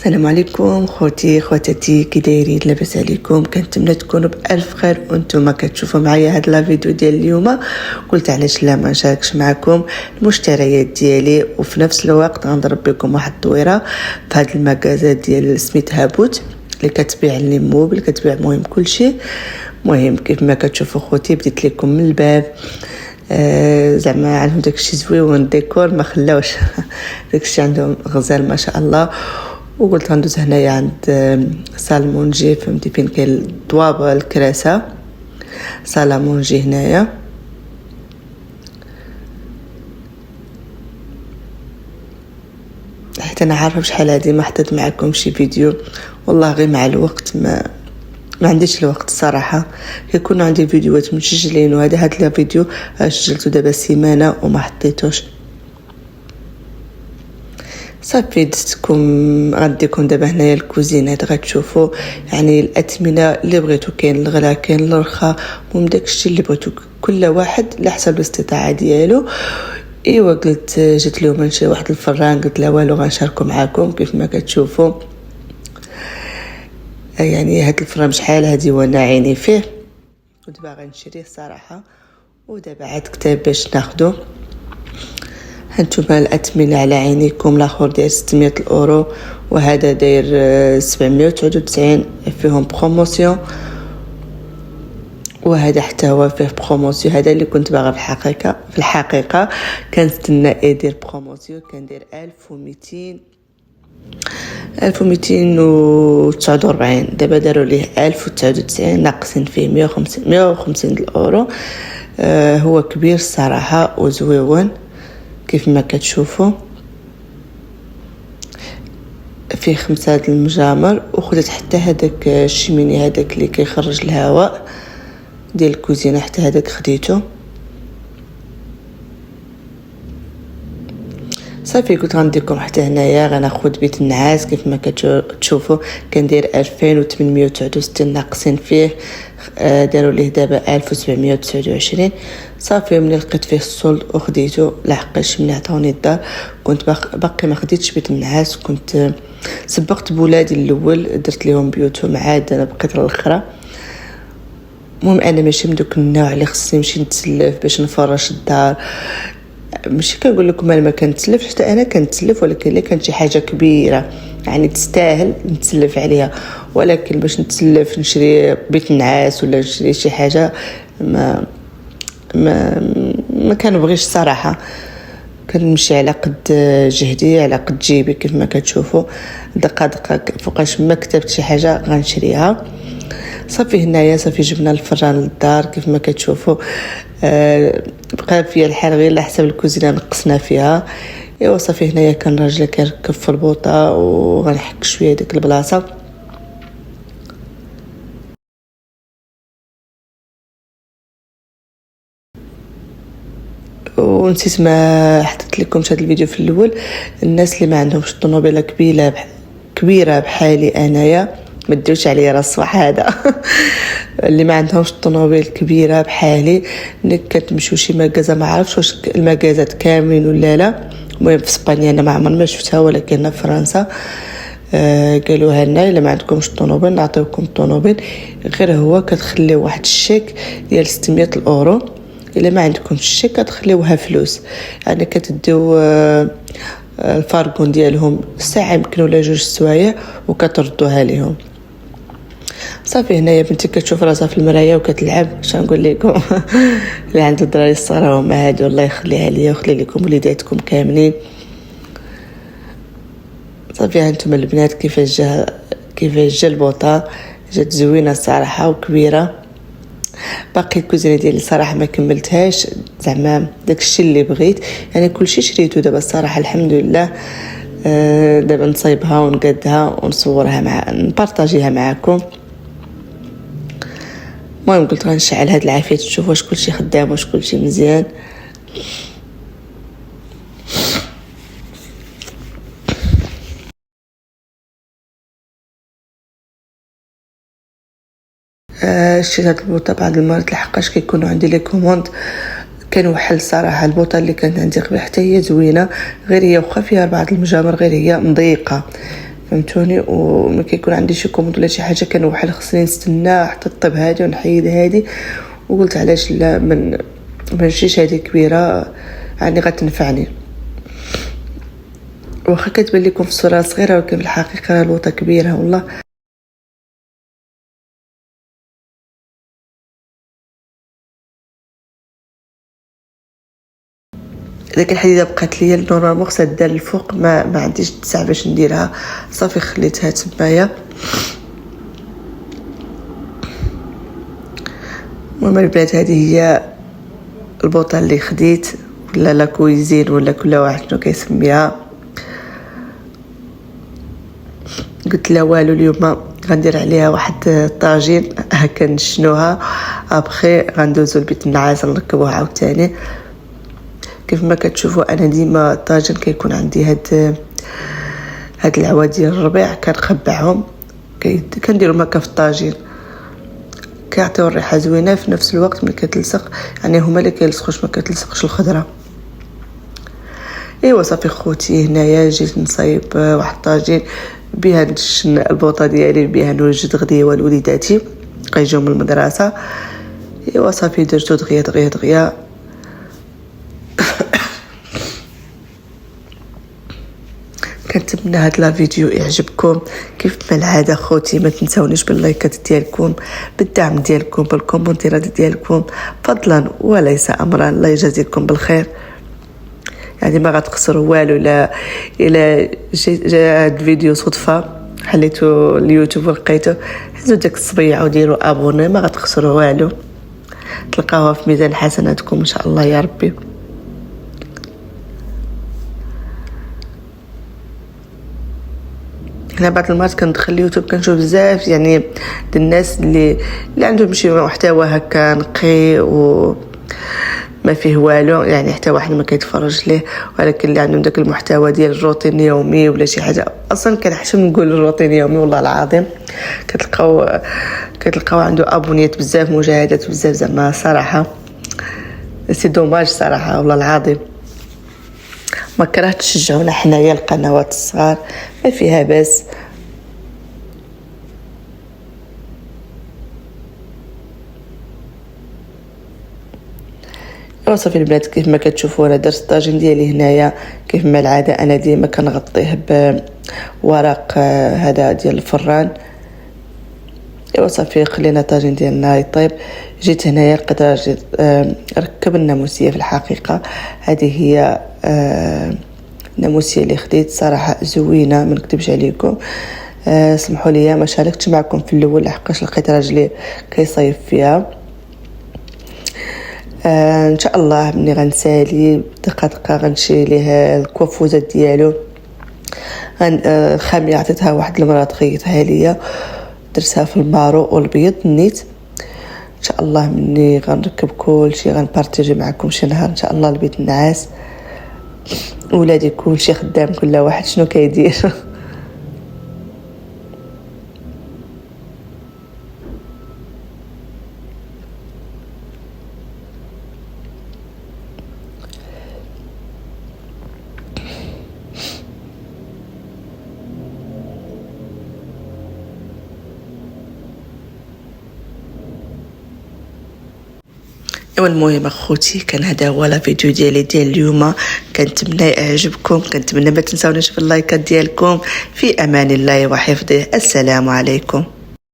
السلام عليكم خوتي خواتاتي، كي دايرين؟ لاباس عليكم؟ كنتمنى تكونوا بالف خير وانتم كتشوفوا معايا هاد لا فيديو ديال اليوم. قلت علاش لا ما نشاركش معكم المشتريات ديالي، وفي نفس الوقت غنضرب لكم واحد الطويره في هاد المغازات ديال سميت هابوت اللي كتبيع لي موبل، كتبيع مهم كلشي. مهم كيف ما كتشوفوا خوتي بديت لكم من الباب. زعما عندهم داكشي زويون ديكور ما خلاوش داكشي عندهم غزال ما شاء الله. وقلت غندوز هنايا عند سالمونجي، فهمتي فين كاين الضوابه الكراسه. سالمونجي هنايا حيت انا عارفه بشحال هادي ما حطيت معكم شي فيديو، والله غير مع الوقت ما عنديش الوقت الصراحه. كيكون عندي فيديوهات مسجلين، وهذا هاد الفيديو سجلته دابا سيمانه وما حطيتوش. صافي درتكم غنديكم دابا هنايا الكوزينات، غتشوفوا يعني الاثمنه اللي بغيتو، كاين الغلا كاين الرخا، المهم داكشي اللي بغيتو كل واحد على حسب الاستطاعه ديالو. ايوا قلت جات لهم نشري واحد الفران، قلت لا والو غنشاركو معاكم كيف ما كتشوفوا. يعني هاد الفران شحال هادي وانا عيني فيه، كنت باغا نشريه الصراحه، ودابا عاد كتاب باش ناخدو. هانتوما الاثمنه على عينيكم، الاخر داير 600 اورو وهذا داير 799 فيهم بروموسيون، وهذا حتى هو فيه بروموسيون. هذا اللي كنت باغا في الحقيقه كنستنى يدير بروموسيون، كان داير 1249. دابا داروا ليه 1099 ناقصين فيه 150 الاورو. هو كبير الصراحه وزويون كيف ما كتشوفوا، فيه 5 المجامر. وخدت حتى هذاك الشميني هذاك اللي كيخرج الهواء ديال الكوزينه، حتى هذاك خديته. صافي قلت غنديكم حتى هنايا غناخذ بيت النعاس كيف ما كتشوفوا، كان داير 2869 ناقصين فيه، داروا ليه دابا 1729. صافي ملي لقيت فيه الصلد وخديته، لحقاش ملي عطاوني الدار كنت باقي ما خديتش بيت النعاس، كنت سبقت بولادي الاول درت لهم بيوتهم، عاد انا بقيت للاخرى. المهم انا ماشي من دوك النوع اللي خصني نمشي نتسلف باش نفرش الدار، ماشي كنقول لكم انا ما كنتسلفش، حتى انا كنتسلف، ولكن الا كانت شي حاجه كبيره يعني تستاهل نتسلف عليها. ولكن باش نتسلف نشري بيت النعاس ولا نشري شي حاجه ما كنبغيش صراحه. كنمشي على قد جهدي على قد جيبي كيف ما كتشوفوا، دقه فوقاش ما كتبت شي حاجه غنشريها. صافي هنايا صافي جبنا الفران للدار كيف ما كتشوفوا. بقى فيها الحال غير على حسب الكوزينه نقصنا فيها. ايوا صافي هنايا كان راجل كيركب في البوطه وغنحك شويه ديك البلاصه. ونسيت ما حطيت لكم هذا الفيديو في الاول، الناس اللي ما عندهمش طوموبيله كبيره بحالي انايا، ما ديروش عليا راه الصباح هذا اللي ما عندهمش طوموبيل كبيره بحالي، ملي كتمشيو شي مغازه ما عرفتش واش المغازات كاملين ولا لا. المهم في اسبانيا انا ما عمرني ما شفتها، ولكن في فرنسا قالوها لنا الا ما عندكمش طوموبيل نعطيوكم طوموبيل، غير هو كتخليو واحد الشيك ديال 600 اورو. الا ما عندكمش الشيك كتخليوها فلوس، يعني كتديو الفارغون ديالهم ساعه يمكن ولا 2 سوايع وكتردوها ليهم. صافي هنايا بنتي كتشوف راسها في المرايه وكتلعب، اش نقول لكم اللي عنده الدراري الصغار هما هادو، الله يخليها ليا ويخلي لكم وليداتكم كاملين. صافي هانتوما البنات كيفاش جا البوطه، جات زوينه الصراحه وكبيره. باقي الكوزينه ديالي صراحه ما كملتهاش، زعما داكشي اللي بغيت، يعني كلشي شريته دابا الصراحه الحمد لله. دابا نصايبها ونقادها ونصورها نبارطاجيها معكم. المهم قلت غنشعل هاد العافيه تشوف واش كلشي خدام واش كلشي مزيان. شريت هاد البوطه بعض المرات لحقاش كيكونوا عندي لي كوموند كانوا حل صراحه. البوطه اللي كانت عندي قبل حتى هي زوينه، غير هي واخا فيها بعض المجامر غير هي مضيقه، فهمتوني. وملي كيكون عندي شي كوموند ولا شي حاجه كنوحل، خصني نستنى حتى طيب هادي ونحيد هادي. وقلت علاش لا من نشريش هادي كبيره، يعني غتنفعني. واخا كتبان لكم في الصوره صغيره، ولكن في الحقيقه الوطه كبيره والله. ديك الحديده بقات ليا نورمالمون خصها دار الفوق، ما عنديش التسع باش نديرها، صافي خليتها تمايا. المهم البنات هذه هي البوطه اللي خديت، ولا لا كويزين ولا كل واحد شنو كيسميها. قلت لا والو اليوم غندير عليها واحد الطاجين هكا نشنوها، ابخي غندوزو لبيت النعاس نركبوها عاوتاني. كيف ما كتشوفوا انا ديما الطاجين كيكون عندي هاد العوا ديال الربيع كنخبعهم، كنديرهم هكا في الطاجين، كيعطيو الريحه زوينه في نفس الوقت ملي كتلصق، يعني هما اللي كيلصقوش، ما كتلصقش الخضره. ايوا صافي خوتي، هنايا جيت نصايب واحد الطاجين بها نشن البوطه ديالي، بها نوجد غديوه لوليداتي كيجيو من المدرسه. ايوا صافي درتو دغيا دغيا دغيا. كنتمنى هاد لا فيديو يعجبكم. كيف ما العاده خوتي ما تنساونيش باللايكات ديالكم، بالدعم ديالكم، بالكومنتيرات ديالكم، فضلا وليس امرا. الله يجازيكم بالخير، يعني ما غتخسروا والو. الى جا هاد الفيديو صدفه حليتو اليوتيوب ولقيتو، هزوا داك الصبيعه وديروا ابوني، ما غتخسروا والو، تلقاوها في ميزان حسناتكم ان شاء الله يا ربي. هنا بعض المرات كندخل اليوتيوب كنشوف بزاف يعني د الناس اللي عندهم شي محتوى هكا نقي و ما فيه والو، يعني حتى واحد ما كيتفرج ليه، ولكن اللي عندهم داك المحتوى ديال الروتين يومي ولا شي حاجه. اصلا كنحشم نقول الروتين يومي والله العظيم، كتلقاو عنده ابونيات بزاف، مشاهدات بزاف، زعما صراحه سي دوماج صراحه والله العظيم. ما كرهت تشجعونا حنايا القنوات الصغار، ما فيها باس. وصافي البنات كيف ما كتشوفوا انا درت الطاجين ديالي هنايا كيف ما العاده، انا ديما كنغطيه بورق هذا ديال الفران. ايوا صافي خلينا الطاجين ديالنا يطيب. جيت هنايا لقيت ركب الناموسيه. في الحقيقه هذه هي الناموسيه اللي خديت، صراحه زوينه ما نكذبش عليكم. سمحوا لي ما شاركتش معكم في الاول لحقاش لقيت راجلي كيصايب فيها. ان شاء الله ملي غنسالي دقه غنشري ليه الكوافوزه ديالو. الخاميه عطيتها واحد المراه تغيتها ليا، درتها في المارو والبيض نيت. ان شاء الله مني غنركب كل شيء غنبارطاجي معكم شي نهار ان شاء الله لبيت النعاس. ولادي كل شيء خدام، كل واحد شنو كيدير. والمهم اخوتي كان هذا هو لا فيديو ديالي ديال اليوم، كنتمنى يعجبكم، كنتمنى ما تنساونيش باللايكات ديالكم. في امان الله وحفظه، السلام عليكم.